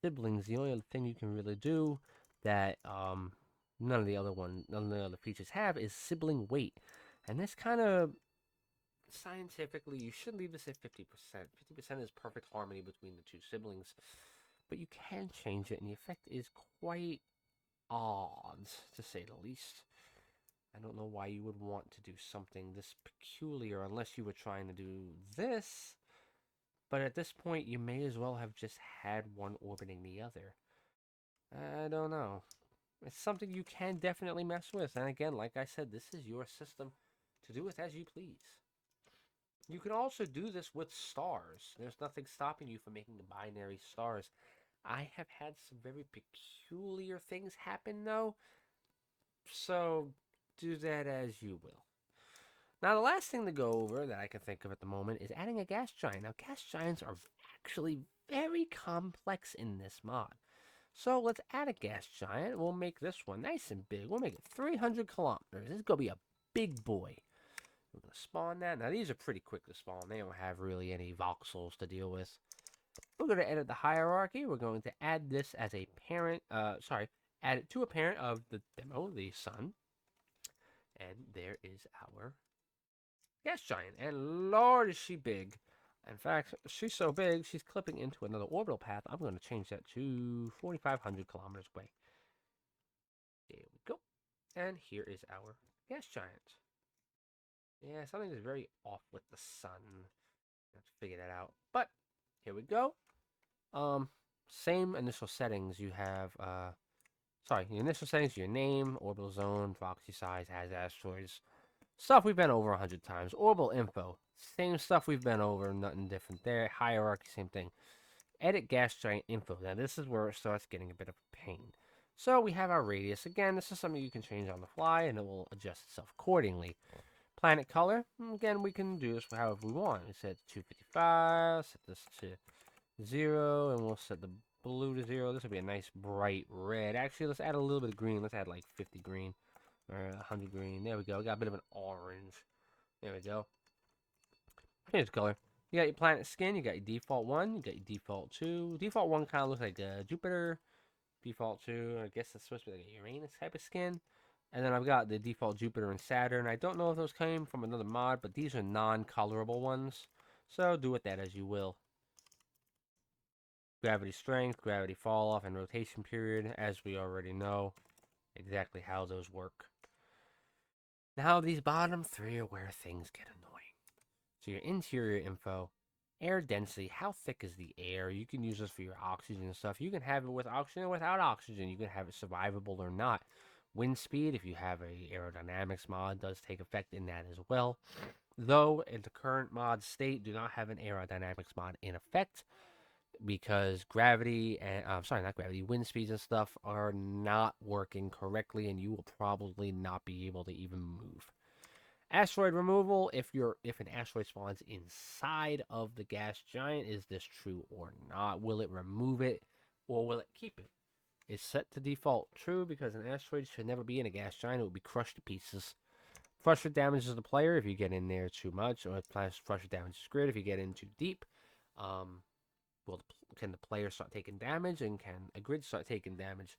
Speaker 1: siblings. The only other thing you can really do that none of the other features have is sibling weight. And this kind of scientifically, you should leave this at 50%. 50% is perfect harmony between the two siblings. But you can change it, and the effect is quite odd, to say the least. I don't know why you would want to do something this peculiar unless you were trying to do this. But at this point, you may as well have just had one orbiting the other. I don't know. It's something you can definitely mess with. And again, like I said, this is your system to do with as you please. You can also do this with stars. There's nothing stopping you from making the binary stars. I have had some very peculiar things happen, though. So do that as you will. Now, the last thing to go over that I can think of at the moment is adding a gas giant. Now, gas giants are actually very complex in this mod. So let's add a gas giant. We'll make this one nice and big. We'll make it 300 kilometers. This is going to be a big boy. We're going to spawn that. Now, these are pretty quick to spawn. They don't have really any voxels to deal with. We're going to edit the hierarchy. We're going to add this as a parent. Add it to a parent of the demo, the sun. And there is our gas giant. And Lord, is she big. In fact, she's so big, she's clipping into another orbital path. I'm going to change that to 4,500 kilometers away. There we go. And here is our gas giant. Yeah, something is very off with the sun. I have to figure that out. But here we go. Same initial settings. You have your initial settings, your name, orbital zone, proxy size, has asteroids. Stuff we've been over 100 times. Orbital info. Same stuff we've been over, nothing different there. Hierarchy, same thing. Edit gas giant info. Now this is where it starts getting a bit of a pain. So we have our radius. Again, this is something you can change on the fly and it will adjust itself accordingly. Planet color. Again, we can do this however we want. We set 255, set this to 0, and we'll set the blue to 0. This will be a nice bright red. Actually, let's add a little bit of green. Let's add like 50 green. Or 100 green. There we go. Got a bit of an orange. There we go. Change the color. You got your planet skin. You got your default 1. You got your default 2. Default 1 kind of looks like Jupiter. Default 2, I guess it's supposed to be like a Uranus type of skin. And then I've got the default Jupiter and Saturn. I don't know if those came from another mod, but these are non-colorable ones. So do with that as you will. Gravity strength, gravity fall off, and rotation period, as we already know exactly how those work. Now these bottom three are where things get annoying. So your interior info, air density, how thick is the air? You can use this for your oxygen and stuff. You can have it with oxygen or without oxygen. You can have it survivable or not. Wind speed, if you have a aerodynamics mod, does take effect in that as well. Though, in the current mod state, do not have an aerodynamics mod in effect because gravity and wind speeds and stuff are not working correctly, and you will probably not be able to even move. Asteroid removal, if an asteroid spawns inside of the gas giant, is this true or not? Will it remove it or will it keep it? It's set to default true because an asteroid should never be in a gas giant. It will be crushed to pieces. Crusher damages the player if you get in there too much, or crusher damages grid if you get in too deep. Can the player start taking damage, and can a grid start taking damage?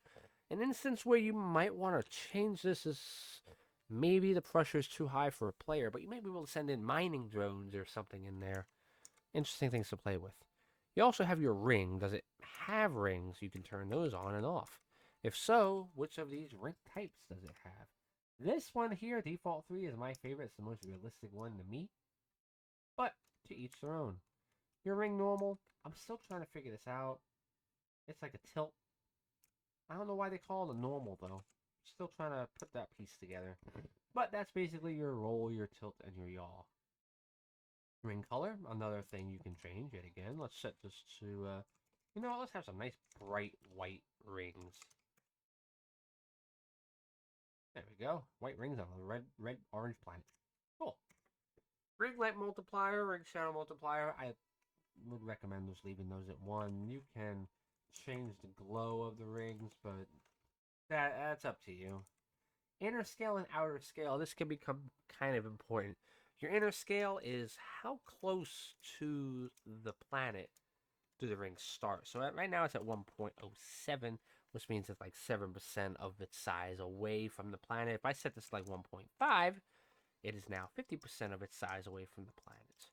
Speaker 1: An instance where you might want to change this is maybe the pressure is too high for a player, but you may be able to send in mining drones or something in there. Interesting things to play with. You also have your ring. Does it have rings? You can turn those on and off. If so, which of these ring types does it have? This one here, default 3, is my favorite. It's the most realistic one to me. But to each their own. Your ring normal, I'm still trying to figure this out. It's like a tilt. I don't know why they call it a normal though. Still trying to put that piece together. But that's basically your roll, your tilt, and your yaw. Ring color, another thing you can change yet again. Let's set this to, let's have some nice bright white rings. There we go. White rings on a red, orange planet. Cool. Ring light multiplier, ring shadow multiplier. I would recommend just leaving those at 1. You can change the glow of the rings, but that's up to you. Inner scale and outer scale, this can become kind of important. Your inner scale is how close to the planet do the rings start. So right now it's at 1.07, which means it's like 7% of its size away from the planet. If I set this like 1.5, it is now 50% of its size away from the planet.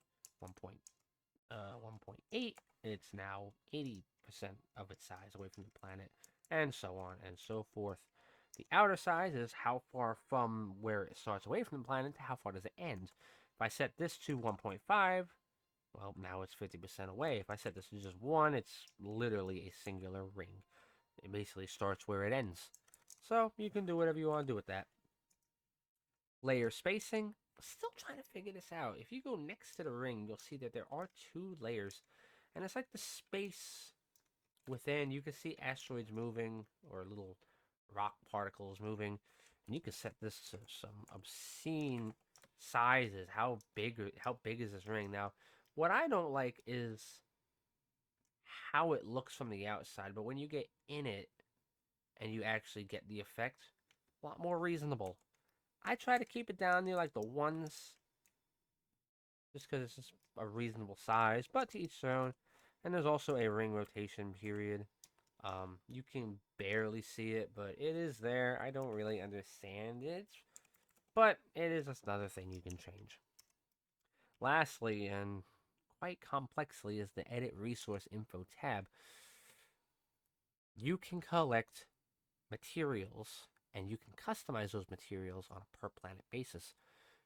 Speaker 1: 1.8, it's now 80% of its size away from the planet, and so on and so forth. The outer size is how far from where it starts away from the planet to how far does it end. If I set this to 1.5, well, now it's 50% away. If I set this to just 1, it's literally a singular ring. It basically starts where it ends. So you can do whatever you want to do with that. Layer spacing, still trying to figure this out. If you go next to the ring, you'll see that there are 2 layers. And it's like the space within. You can see asteroids moving or little rock particles moving. And you can set this to some obscene sizes. How big is this ring? Now, what I don't like is how it looks from the outside. But when you get in it and you actually get the effect, a lot more reasonable. I try to keep it down near like the 1s, just because it's just a reasonable size, but to each their own. And there's also a ring rotation period. You can barely see it, but it is there. I don't really understand it, but it is just another thing you can change. Lastly, and quite complexly, is the Edit Resource Info tab. You can collect materials, and you can customize those materials on a per planet basis.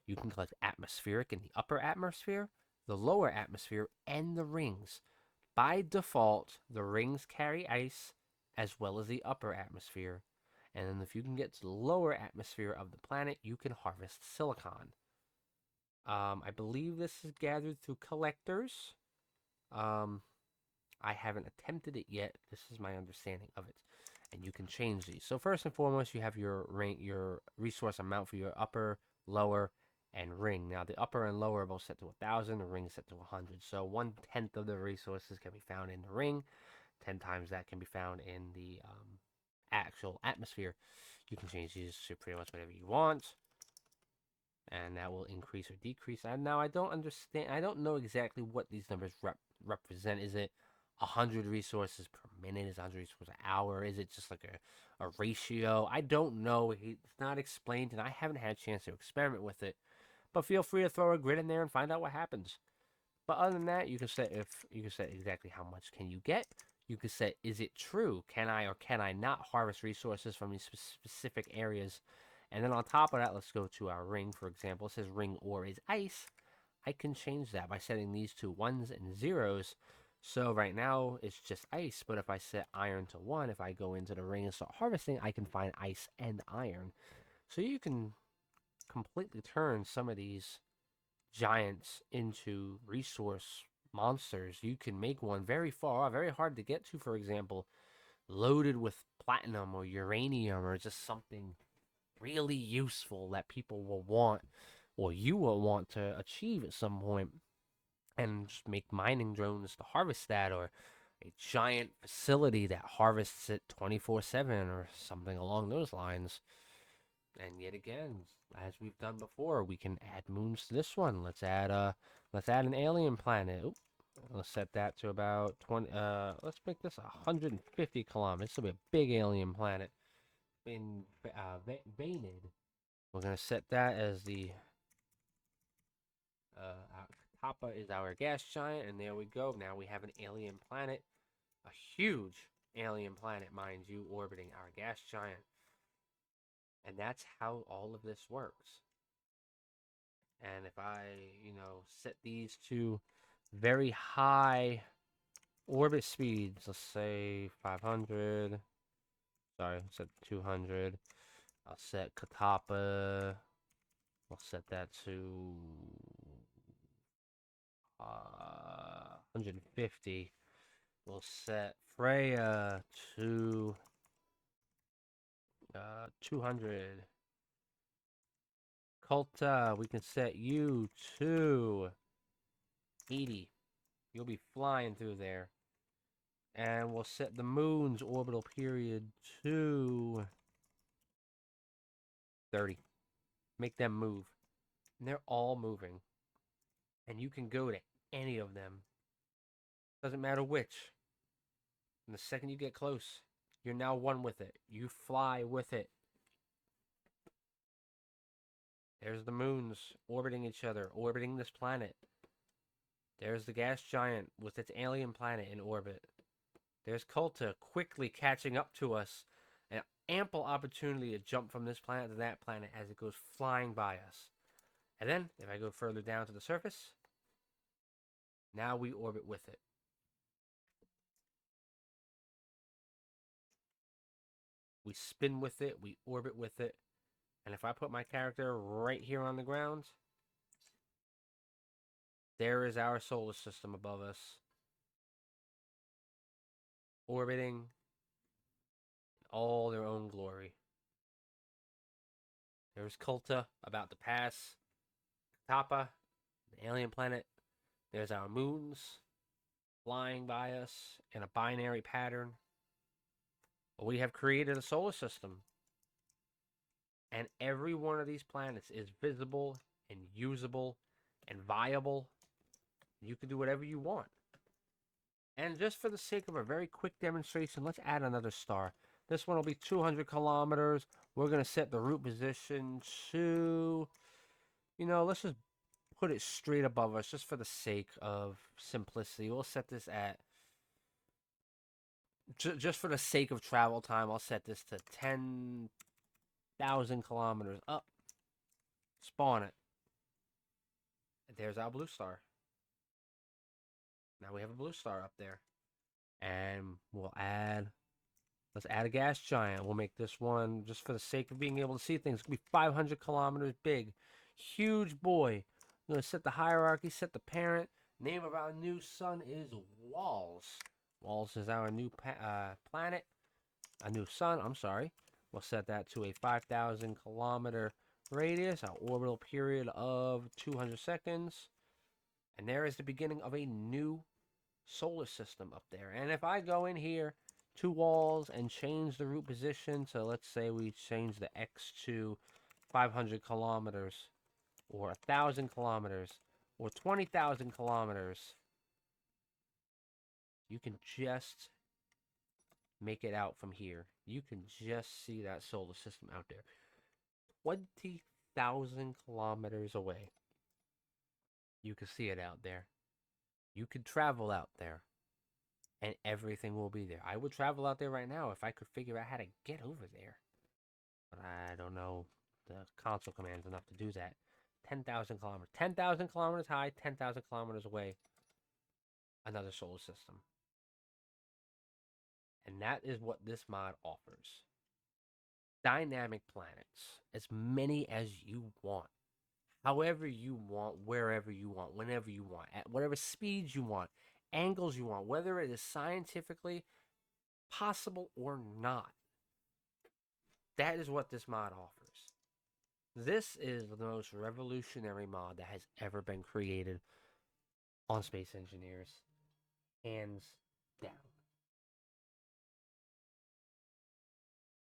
Speaker 1: You can collect atmospheric in the upper atmosphere, the lower atmosphere, and the rings. By default, the rings carry ice as well as the upper atmosphere. And then if you can get to the lower atmosphere of the planet, you can harvest silicon. I believe this is gathered through collectors. I haven't attempted it yet. This is my understanding of it. And you can change these. So first and foremost, you have your resource amount for your upper, lower, and ring. Now the upper and lower are both set to 1,000. The ring is set to 100. So 1/10 of the resources can be found in the ring. 10 times that can be found in the actual atmosphere. You can change these to pretty much whatever you want, and that will increase or decrease. And now I don't understand. I don't know exactly what these numbers represent. Is it 100 resources per minute? Is 100 resources an hour? Is it just like a ratio? I don't know. It's not explained, and I haven't had a chance to experiment with it. But feel free to throw a grid in there and find out what happens. But other than that, you can set exactly how much can you get. You can set, is it true? Can I or can I not harvest resources from these specific areas? And then on top of that, let's go to our ring. For example, it says ring ore is ice. I can change that by setting these to 1s and 0s. So right now it's just ice, but if I set iron to 1, if I go into the ring and start harvesting, I can find ice and iron. So you can completely turn some of these giants into resource monsters. You can make one very far, very hard to get to, for example, loaded with platinum or uranium or just something really useful that people will want or you will want to achieve at some point, and just make mining drones to harvest that, or a giant facility that harvests it 24/7 or something along those lines. And yet again, as we've done before, we can add moons to this one. Let's add an alien planet. Oop. Let's set that to about 20. Let's make this 150 kilometers. This will be a big alien planet. In Vanid. We're gonna set that as the Katapa is our gas giant, and there we go. Now we have an alien planet, a huge alien planet, mind you, orbiting our gas giant. And that's how all of this works. And if I, set these to very high orbit speeds, let's say 500. Sorry, I said 200. I'll set Katapa. I'll set that to 150. We'll set Freya to 200. Kulta, we can set you to 80. You'll be flying through there. And we'll set the moon's orbital period to 30. Make them move. And they're all moving. And you can go to any of them. Doesn't matter which. And the second you get close, you're now one with it. You fly with it. There's the moons orbiting each other, orbiting this planet. There's the gas giant with its alien planet in orbit. There's Kulta quickly catching up to us. An ample opportunity to jump from this planet to that planet as it goes flying by us. And then, if I go further down to the surface, now we orbit with it. We spin with it, we orbit with it. And if I put my character right here on the ground, there is our solar system above us. Orbiting in all their own glory. There's Kulta about to pass. Katapa, the alien planet. There's our moons flying by us in a binary pattern. We have created a solar system. And every one of these planets is visible and usable and viable. You can do whatever you want. And just for the sake of a very quick demonstration, let's add another star. This one will be 200 kilometers. We're going to set the root position to, let's just put it straight above us just for the sake of simplicity. We'll set this at, just for the sake of travel time, I'll set this to 10,000 kilometers up. Spawn it. There's our blue star. Now we have a blue star up there. And let's add a gas giant. We'll make this one, just for the sake of being able to see things, it's going to be 500 kilometers big. Huge boy. I'm going to set the hierarchy, set the parent. Name of our new sun is Walls. Walls is our new planet. A new sun, I'm sorry. We'll set that to a 5,000 kilometer radius. Our orbital period of 200 seconds. And there is the beginning of a new solar system up there. And if I go in here to Walls and change the root position, so let's say we change the X to 500 kilometers or 1,000 kilometers or 20,000 kilometers, you can just make it out from here. You can just see that solar system out there. 20,000 kilometers away. You can see it out there. You could travel out there. And everything will be there. I would travel out there right now if I could figure out how to get over there. But I don't know the console commands enough to do that. 10,000 kilometers. 10,000 kilometers high, 10,000 kilometers away. Another solar system. And that is what this mod offers. Dynamic planets. As many as you want. However you want, wherever you want, whenever you want, at whatever speeds you want, angles you want, whether it is scientifically possible or not. That is what this mod offers. This is the most revolutionary mod that has ever been created on Space Engineers. Hands down.